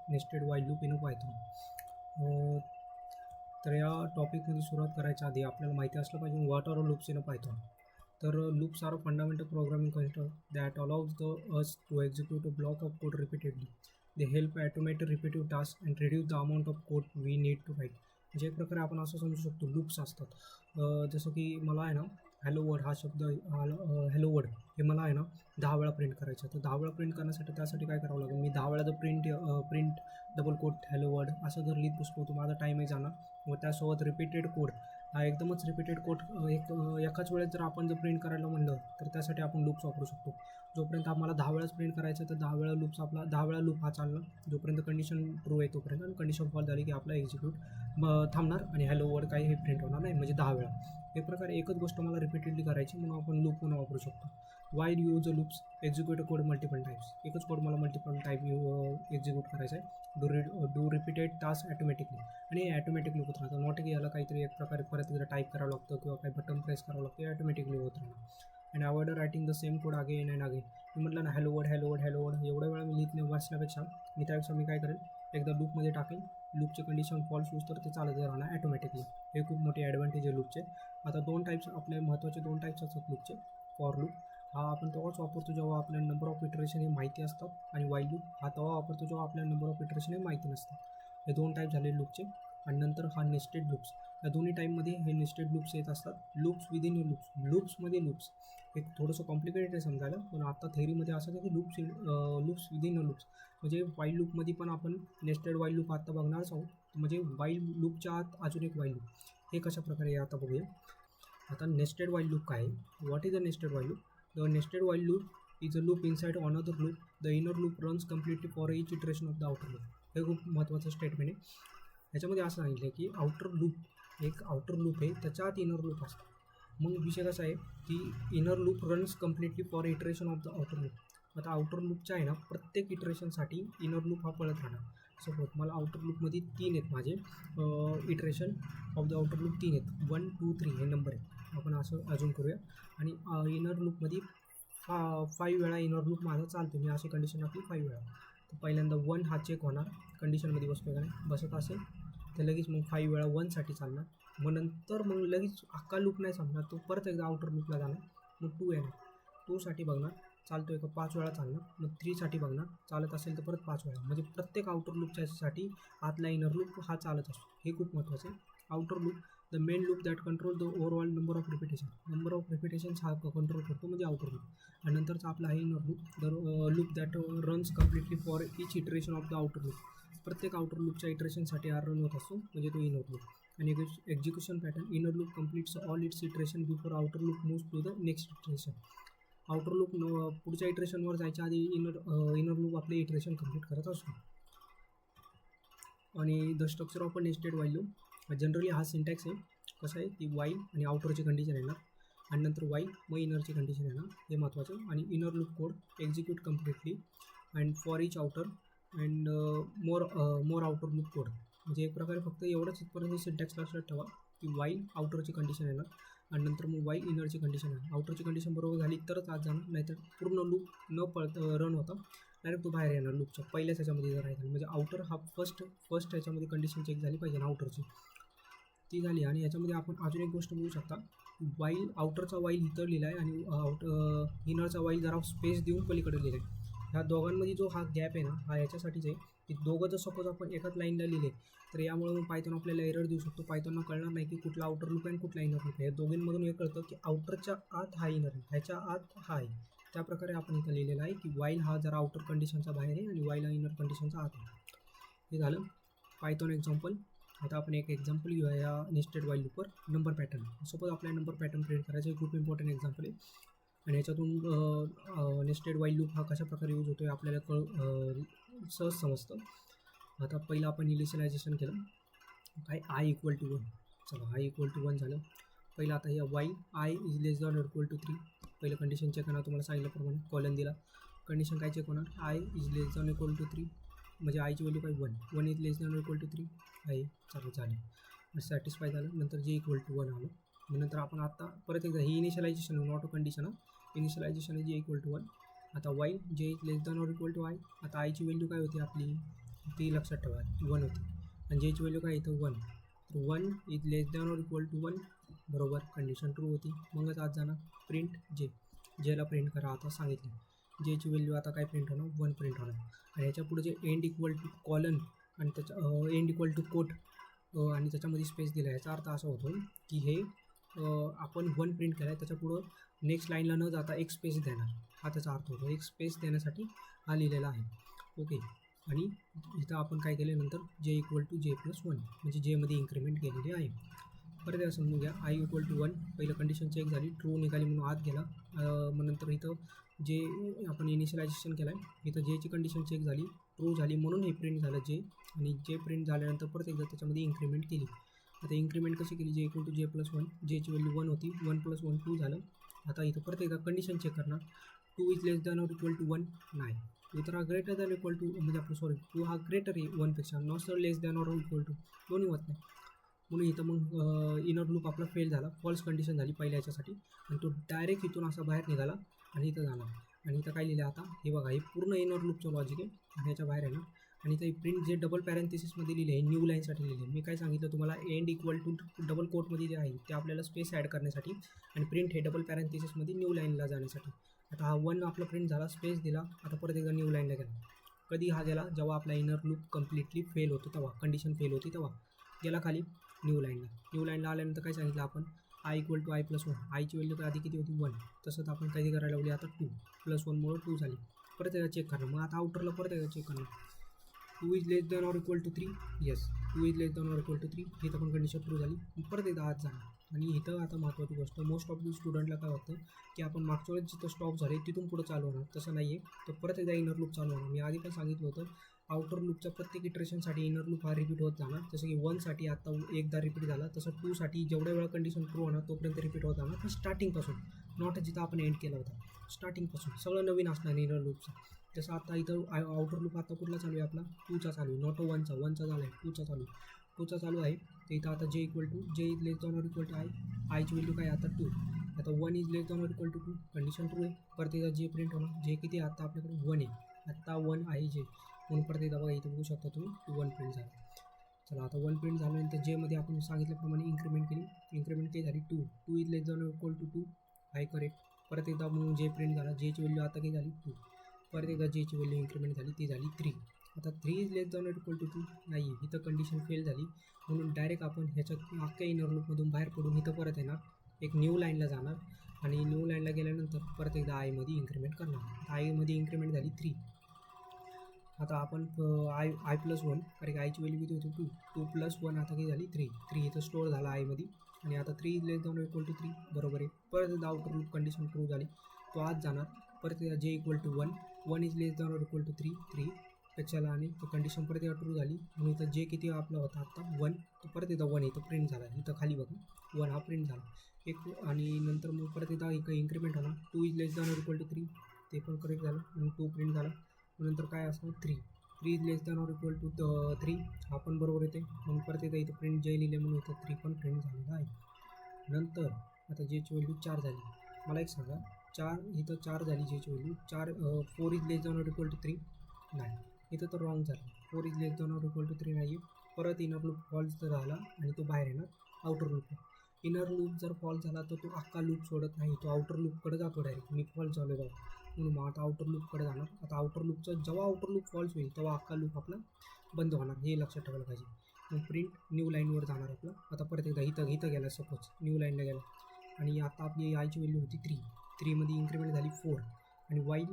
Nested while loop in Python. तर या टॉपिकमध्ये सुरुवात करायच्या आधी आपल्याला माहिती असलं पाहिजे what are loops in Python. तर loops are fundamental programming construct that allows us to execute a block of code repeatedly. They help automate repetitive task and reduce the amount of code we need to write. म्हणजे एक प्रकारे आपण असं समजू शकतो loops असतात. जसं की मला आहे ना हॅलो वर्ड हा शब्द हॅलो वर्ड हे मला आहे ना 10 वेळा प्रिंट करायचं. तर 10 वेळा प्रिंट करण्यासाठी त्यासाठी काय करावं लागेल, मी 10 वेळा जर print double quote hello word असं जर लिहित बसलो तर माझा टाईमही जाणार व त्यासोबत रिपीटेड कोड हा एकदमच रिपीटेड कोड एकाच वेळेस जर आपण जर प्रिंट करायला म्हणलं तर त्यासाठी आपण लूप्स वापरू शकतो. जोपर्यंत आम्हाला 10 वेळाच प्रिंट करायचं तर 10 वेळा लूप्स आपला 10 वेळा लूप हा चालला जोपर्यंत कंडिशन ट्रू आहे तोपर्यंत, आणि कंडिशन फॉल झाली की आपला एक्झिक्यूट थांबणार आणि हॅलो वर्ड काही हे प्रिंट होणार नाही, म्हणजे 10 वेळा. एक प्रकारे एकच गोष्ट मला रिपीटेडली करायची म्हणून आपण लूप म्हणून वापरू शकतो. While use a loops execute code multiple types. एकच कोड मला मल्टिपल टाईप एक्झिक्यूट करायचा आहे. डू रिपीटेड टास्क ॲटोमॅटिकली, आणि हे ॲटोमॅटिकली होत राहतं. नॉट की याला काहीतरी एक प्रकारे परत एकदा टाईप करावं लागतं किंवा काही बटन प्रेस करावं लागतं, ॲटोमॅटिकली होत राहणार. आणि avoid writing the same code again and again. मी म्हटलं ना hello world hello world hello world एवढ्या वेळा मी लिहित वाचण्यापेक्षा त्यापेक्षा मी काय करेल, एकदा लूपमध्ये टाकेल, लूपची कंडिशन फॉल्स होऊस तर ते चालत राहणार ॲटोमॅटिकली. हे खूप मोठी ॲडव्हान्टेज आहे लूपचे. आता दोन टाईप्स आपले महत्त्वाचे दोन टाईप्स असतात लूपचे. फॉर लूप हा आपण तेव्हाच वापरतो जेव्हा आपल्याला नंबर ऑफ इटरेशन हे माहिती असतात, आणि वाईल लूप हा तेव्हा वापरतो जेव्हा आपल्याला नंबर ऑफ इटरेशन हे माहिती नसतात. हे दोन टाईप झाले लूपचे. आणि नंतर हा नेस्टेड लूप्स. या दोन्ही टाईपमध्ये हे नेस्टेड लूप्स येत असतात. लूप्स विदिन लूप्स, लूप्समध्ये लूप्स एक थोडंसं कॉम्प्लिकेटेड आहे समजायला, पण आता थेअरीमध्ये असं आहे की लूप्स विदिन लूप्स म्हणजे वाईल लूपमध्ये पण आपण नेस्टेड वाईल लूप आता बघणारच आहोत. म्हणजे वाईल लूपच्या आत अजून एक वाईल लूप, हे कशा प्रकारे आता बघूया. आता नेस्टेड वाईल लूप काय आहे, what is a nested while loop. The nested while loop is a loop inside another loop. The inner loop runs completely for each iteration of the outer loop. हे खूप महत्त्वाचं statement आहे. ह्याच्यामध्ये असं सांगितलं की आउटर लूप आहे, त्याच्या आत इनर लूप असतं. मग विषय कसा आहे की inner loop runs completely for iteration of the outer loop. आता आउटर लूपच्या आहे ना प्रत्येक इटरेशनसाठी इनर लूप हा पळत राहणार. सपोज मला आउटर लूपमध्ये 3 आहेत माझे iteration of the outer loop 3 आहेत, 1 2 3 हे नंबर आहे. आपण असं अजून करूया. आणि इनर लूपमध्ये 5 वेळा इनर लूप माझा चालतो. मी अशी कंडिशन आपली 5 वेळा. तर पहिल्यांदा 1 हा चेक होणार कंडिशनमध्ये बसतो का नाही, बसत असेल तर लगेच मग 5 वेळा 1साठी चालणार. मग नंतर मग लगेच अख्खा लूप नाही संपणार, तो परत एकदा आउटर लूपला जाणार. मग 2 येणार, 2साठी बघणार चालतो आहे का 5 वेळा चालणार. मग 3साठी बघणार चालत असेल तर परत 5 वेळा. म्हणजे प्रत्येक आउटर लूपच्यासाठी आतला इनर लूप हा चालत असतो. हे खूप महत्त्वाचं आहे. Outer loop the main loop that control the overall number of repetition. Number of repetitions हा कंट्रोल करतो म्हणजे आउटर लूप. आणि नंतरचा आपला आहे inner loop, the loop that runs completely for each iteration of the outer loop. प्रत्येक outer लूपच्या इटरेशनसाठी हा रन होत असतो, म्हणजे तो इनर लूप. आणि execution pattern inner loop completes all its iteration before outer loop moves to the next iteration. Outer loop पुढच्या इटरेशनवर जायच्या आधी इनर लूप आपले इटरेशन कंप्लीट करत असतो. आणि the structure of a nested while loop generally हा syntax आहे. कसं आहे की वाईल आणि आउटरची कंडिशन येणार, आणि नंतर वाईल मग इनरची कंडिशन येणार, हे महत्त्वाचं. आणि inner loop code execute completely and for each outer and more outer loop code. म्हणजे एक प्रकारे फक्त एवढंच इथपर्यंत सिंटॅक्स लक्षात ठेवा की वाईल आउटरची कंडिशन येणार आणि नंतर मग वाईल इनरची कंडिशन येणार. आउटरची कंडिशन बरोबर झाली तरच आज जाणार, नाहीतर पूर्ण लूप न रन होता डायरेक्ट तो बाहेर येणार लूपच्या पहिल्याच ह्याच्यामध्ये जर राहिला. म्हणजे आउटर हा फर्स्ट ह्याच्यामध्ये कंडिशन चेक झाली पाहिजे ना आउटरची, ती झाली. आणि याच्यामध्ये आपण अजून एक गोष्ट बघू शकता, वाईल आउटरचा वाईल इथं लिहिला आहे आणि इनरचा वाईल जरा स्पेस देऊन पलीकडे लिहिला आहे. ह्या दोघांमध्ये जो हा गॅप आहे ना हा याच्यासाठीच आहे की दोघं जर सपोज आपण एकाच लाईनला लिहिले तर यामुळे मग पायथॉन आपल्याला एरर देऊ शकतो. पायथॉनला कळणार नाही की कुठला आउटर लूप आहे आणि कुठला इनर लूप आहे. या दोघींमधून हे कळतं की आउटरच्या आत हा इनर आहे, ह्याच्या आत हा आहे. त्या प्रकारे आपण इथं लिहिलेलं आहे की वाईल हा जरा आउटर कंडिशनचा बाहेर आहे आणि वाईल हा इनर कंडिशनचा आत आहे. हे झालं पायथॉन एक्झाम्पल. आता आपण एक एक्झाम्पल घेऊया या नेस्टेड वाईल लूपवर. Number pattern. सपोज आपल्याला नंबर पॅटर्न प्रिंट करायचं हे खूप इम्पॉर्टंट एक्झाम्पल आहे. आणि ह्याच्यातून नेस्टेड वाईल लूप हा कशा प्रकारे यूज होतो आहे आपल्याला सहज समजतं. आता पहिलं आपण इनिशियलायझेशन केलं काय आय इक्वल टू 1. चला आय इक्वल टू 1 झालं. पहिलं आता या while i is less than or equal to 3. पहिलं कंडिशन चेक करणार, तुम्हाला सांगितल्याप्रमाणे कॉलन दिला. कंडिशन काय चेक होणार, i is less than equal to 3. म्हणजे आयची व्हॅल्यू काय 1 is less than equal to 3 आहे. चालू झाले सॅटिस्फाय झालं. नंतर जे इक्वल टू 1 आलं. नंतर आपण आता परत एकदा ही initialization not a condition initialization आहे जे इक्वल टू 1. आता while j less than or equal to i. आता आयची व्हॅल्यू काय होती आपली ती लक्षात ठेवा 1 होती आणि जेची व्हॅल्यू काय येतं 1. 1 is less than or equal to 1 बरोबर कंडिशन ट्रू होती. मगच आज जाणार प्रिंट जेला प्रिंट करा आता सांगितलं. जेची व्हॅल्यू आता काय प्रिंट होणार 1 प्रिंट होणार आणि ह्याच्या पुढे जे एंड इक्वल टू कॉलन आणि त्याच्या एंड इक्वल टू कोट आणि त्याच्यामध्ये स्पेस दिला. याचा अर्थ असा होतो की हे आपण 1 प्रिंट केला आहे त्याच्या पुढं नेक्स्ट लाईनला न जाता एक स्पेस देणार, हा त्याचा अर्थ होतो. एक स्पेस देण्यासाठी हा लिहिलेला आहे. ओके आणि इथं आपण काय केले नंतर जे इक्वल टू जे प्लस 1 म्हणजे जेमध्ये इन्क्रीमेंट केलेली आहे. परत याला समजून घ्या आय इक्वल टू 1 पहिलं कंडिशन चेक झाली ट्रू निघाली म्हणून आत गेला. मग नंतर इथं जे आपण इनिशियलायझेशन केलं आहे इथं जेची कंडिशन चेक झाली ट्रू झाली म्हणून हे प्रिंट झालं जे आणि जे प्रिंट झाल्यानंतर परत एकदा त्याच्यामध्ये इन्क्रीमेंट केली. आता इन्क्रीमेंट कशी केली जे इक्वल टू जे प्लस 1 जेची व्हॅल्यू 1 होती 1 + 1 2 झालं. आता इथं परत एकदा कंडिशन चेक करणार 2 is less than or equal to 1 नाही इतर हा ग्रेटर दॅन इक्वल टू म्हणजे आपलं सॉरी 2 हा ग्रेटर आहे 1पेक्षा not less than or equal to दोन्ही होत नाही म्हणून इथं मग इनर लूप आपला फेल झाला फॉल्स कंडिशन झाली पहिल्या याच्यासाठी आणि तो डायरेक्ट इथून असा बाहेर निघाला आणि इथं जाणार. आणि इथं काय लिहिलं आता हे बघा हे पूर्ण इनर लूपचं लॉजिक आहे आणि ह्याच्या बाहेर आहे ना. आणि इथं प्रिंट जे डबल पॅरेंथिसिसमध्ये लिहिले आहे न्यू लाईनसाठी लिहिले मी काय सांगितलं तुम्हाला एंड इक्वल टू डबल कोटमध्ये जे आहे ते आपल्याला स्पेस ॲड करण्यासाठी आणि प्रिंट हे डबल पॅरेंथिसिसमध्ये न्यू लाईनला जाण्यासाठी. आता हा 1 आपला प्रिंट झाला स्पेस दिला आता परत एकदा न्यू लाईनला गेला. कधी हा गेला जेव्हा आपला इनर लूप कम्प्लिटली फेल होतो तेव्हा कंडिशन फेल होती तेव्हा गेला खाली न्यू लाईनला आल्यानंतर काय सांगितलं आपण i equal to i plus 1 आयची व्हॅल्यू तर आधी किती होती 1 तसंच आपण काही करायला लावली आता 2 + 1मुळे 2 झाली. परत एकदा चेक करणार मग आता आउटरला परत एकदा चेक करणार 2 is less than or equal to 3 yes 2 is less than or equal to 3 ही तर पण कंडिशन ट्रू झाली. परत एकदा आत जाणार आणि इथं आता महत्त्वाची गोष्ट मोस्ट ऑफ दी स्टुडंटला काय वाटतं की आपण मागच्या वेळेस जिथं स्टॉप झाले तिथून पुढं चालू होणार तसं नाही आहे. तर परत एकदा इनर लूप चालू होणार. मी आधी पण सांगितलं होतं आउटर लूपच्या प्रत्येक इटरेशनसाठी इनर लूप हा रिपीट होत जाणार. जसं की 1साठी आता एकदा रिपीट झाला तसं 2साठी जेवढ्या वेळा कंडिशन ट्रू होणार तोपर्यंत रिपीट होत जाणार. पण स्टार्टिंगपासून नॉट जिथं आपण एंड केला होता स्टार्टिंगपासून सगळं नवीन असणार इनर लूपचं. जसं आता इथं आउटर लूप आता कुठला चालू आहे आपला 2चा चालू आहे नॉट 1चा झाला आहे 2चा चालू आहे. तर इथं आता j equal to j is less than or equal to आयची व्हॅल्यू काय आता 2 आता 1 is less than or equal to 2 condition true आहे. परत एकदा जे प्रिंट होणार जे किती आता आपल्याकडे 1 आहे आत्ता 1 आहे जे म्हणून परत एकदा बघा इथं बघू शकता तुम्ही 1 प्रिंट झालं. चला आता 1 प्रिंट झाल्यानंतर जेमध्ये आपण सांगितल्याप्रमाणे इन्क्रीमेंट केली इन्क्रीमेंट काही झाली 2 is less than or equal to 2 आहे करेक्ट. परत एकदा म्हणून जे प्रिंट झाला जेची व्हॅल्यू आता काही झाली 2 परत एकदा जेची व्हॅल्यू इन्क्रीमेंट झाली ती झाली 3. आता 3 is less than or equal to 2 नाही इथं कंडिशन फेल झाली म्हणून डायरेक्ट आपण ह्याच्यात अख्ख्या इनर लूपमधून बाहेर पडून इथं परत येणार एक न्यू लाईनला जाणार आणि न्यू लाईनला गेल्यानंतर परत एकदा आयमध्ये इन्क्रीमेंट करणार. आयमध्ये इन्क्रीमेंट झाली 3. आता आपण आय प्लस 1 कारण आयची व्हॅल्यू किती होती 2 + 1 आता काही झाली 3 इथं स्टोअर झाला आयमध्ये आणि आता 3 is less than or equal to 3 बरोबर आहे. परत एकदा आउटर लूप कंडिशन ट्रू झाली तो आज जाणार. परत एकदा j equal to 1 is less than or equal to 3 पेक्षा आणि तो कंडिशन परत एकदा ट्रू झाली म्हणून इथं जे किती आपला होता आत्ता 1 तो परत एकदा 1 इथं प्रिंट झाला इथं खाली बघा 1 हा प्रिंट झाला एक आणि नंतर मग परत एकदा एक इन्क्रीमेंट होणार 2 is less than or equal to 3 ते पण करेक्ट झालं म्हणून 2 प्रिंट झाला. नंतर काय असणार 3 is less than or equal to 3 हा पण बरोबर येते म्हणून परत एकदा इथं प्रिंट जे लिहिले म्हणून इथं 3 पण प्रिंट झालेला आहे. नंतर आता जेची व्हॅल्यू 4 झाली मला एक सांगा 4 इथं 4 झाली जेची value 4 is less than or equal to 3 नाही इथं तर रॉंग झालं 4 is less than or equal to 3 नाही परत इनर लूप फॉल्स जर झाला आणि तो बाहेर येणार आउटर लूप. इनर लूप जर फॉल्स झाला तर तो अख्खा लूप सोडत नाही तो आउटर लूपकडे जातो डायरेक्ट मी फॉल्स झालो जाऊ म्हणून मग आता आउटर लूपकडे जाणार. आता आउटर लूपचं जेव्हा आउटर लूप फॉल्स होईल तेव्हा अख्खा लूप आपला बंद होणार हे लक्षात ठेवायला पाहिजे. मग प्रिंट न्यू लाईनवर जाणार आपला. आता परत एकदा इथं गेला सपोज न्यू लाईनला गेला आणि आता आपली आयची व्हॅल्यू होती 3मध्ये इन्क्रीमेंट झाली 4 आणि while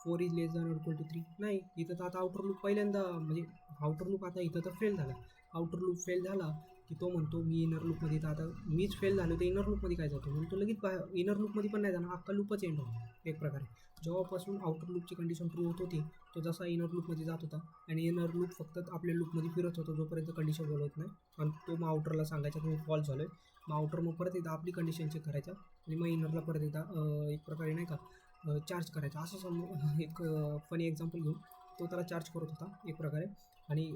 4 is less than or equal to 3 नाही इथं तर आता आउटर लूप पहिल्यांदा म्हणजे आउटर लूप आता इथं तर फेल झाला. आउटर लूप फेल झाला की तो म्हणतो मी इनर लूपमध्ये तर आता मीच फेल झालो तर इनर लूपमध्ये काय जातो म्हणून तो लगेच इनर लूपमध्ये पण नाही जाणार अख्खा लूपच एंड होणार एक प्रकारे. जेव्हापासून आउटर लूपची कंडिशन ट्रू होत होती तो जसा इनर लूपमध्ये जात होता आणि इनर लूप फक्त आपल्या लूपमध्ये फिरत होता जोपर्यंत कंडिशन बोलवत नाही आणि तो मग आउटरला सांगायचा की मी फॉल्स झालो आहे. मग आउटर मग परत एकदा आपली कंडिशन चेक करायचा आणि मग इनरला परत एकदा एक प्रकारे नाही का चार्ज करायचा. असं एक फनी एक्झाम्पल घेऊन तो त्याला चार्ज करत होता एक प्रकारे आणि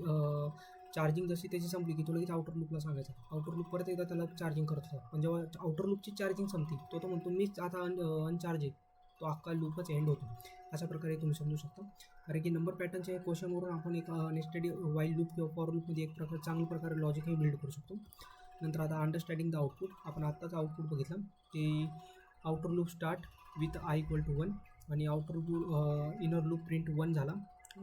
चार्जिंग जशी त्याची संपली की तो लगेच आउटर लूपला सांगायचा. आउटर लूप परत एकदा त्याला चार्जिंग करत होता पण जेव्हा आउटर लूपची चार्जिंग संपती तो म्हणतो मीच आता अनचार्ज आहे तो अख्खा लूपच एंड होतो. अशा प्रकारे तुम्ही समजू शकता. कारण की नंबर पॅटर्नच्या क्वेश्चनवरून आपण एक नेस्टेड वाईल लूप किंवा फॉर लूपमध्ये एक चांगल्या प्रकारे लॉजिक हे बिल्ड करू शकतो. नंतर आता अंडरस्टँडिंग द आउटपुट, आपण आत्ताच आउटपुट बघितलं की outer loop start with i = 1 आणि outer loop inner loop print 1 झाला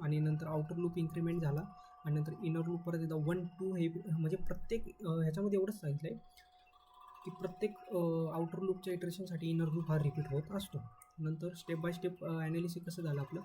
आणि नंतर आउटर लूप इन्क्रीमेंट झाला आणि नंतर इनर लूप परत एकदा 1 2 हे म्हणजे प्रत्येक ह्याच्यामध्ये एवढंच सांगितलं आहे की प्रत्येक आउटर लूपच्या इटरेशनसाठी इनर लूप हा रिपीट होत असतो. नंतर स्टेप बाय स्टेप ॲनालिसिस कसं झालं आपलं,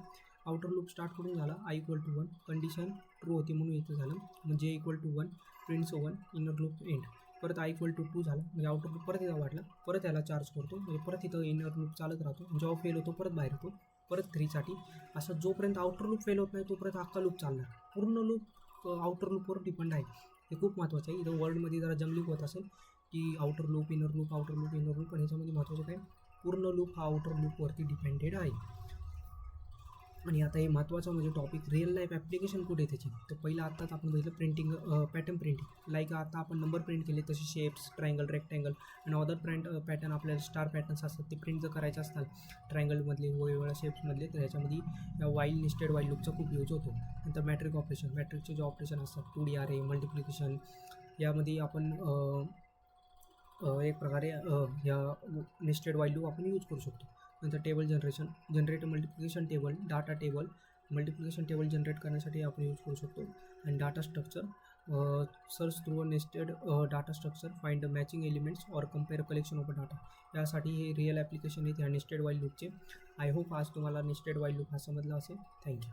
आउटर लूप स्टार्ट करून झाला i = 1, कंडिशन ट्रू होती म्हणून इथं झालं, म्हणजे j = 1 prints 1 inner loop end. परत i = 2 झाला म्हणजे आउटर लूप परत एकदा वाढला, परत याला चार्ज करतो म्हणजे परत इथं इनर लूप चालत राहतो, जेव्हा फेल होतो परत बाहेर येतो, परत 3साठी असं जोपर्यंत आउटर लूप फेल होत नाही तोपर्यंत अख्खा लूप चालणार. पूर्ण लूप आउटर लूपवर डिपेंड आहे, हे खूप महत्त्वाचं आहे. इथं वर्ल्डमध्ये जरा जंगली होत असेल की outer loop inner loop outer loop inner loop, पण ह्याच्यामध्ये महत्त्वाचं काय, पूर्ण लूप हा आउटर लूपवरती डिपेंडेड आहे. आणि आता हे महत्त्वाचं म्हणजे टॉपिक रिअल लाईफ ॲप्लिकेशन कुठे आहे त्याची. तर पहिलं आत्ताच आपण बघितलं प्रिंटिंग पॅटर्न प्रिंटिंग, लाईक आता आपण नंबर प्रिंट केले तसे शेप्स ट्रायंगल रेक्टँगल आणि अदर पॅटर्न आपल्याला स्टार पॅटर्न्स असतात ते प्रिंट जर करायचे असतात ट्रायंगलमधले वेगवेगळ्या शेप्समधले, तर ह्याच्यामध्ये या वाईल नेस्टेड वाईल लूपचा खूप यूज होतो. नंतर मॅट्रिक ऑपरेशन, मॅट्रिकचे जे ऑपरेशन असतात 2D array मल्टिप्लिकेशन, यामध्ये आपण एक प्रकारे ह्या नेस्टेड वाईल लूप आपण यूज करू शकतो. नंतर table generation, generate multiplication table, data table multiplication table generate करण्यासाठी आपण यूज करू शकतो. आणि data structure, search through a nested data structure, find matching elements or compare collection of data, यासाठी हे रिअल ॲप्लिकेशन आहेत ह्या नेस्टेड वाईल लूपचे. आय होप आज तुम्हाला नेस्टेड वाईल लूप हा समजला असेल. थँक्यू.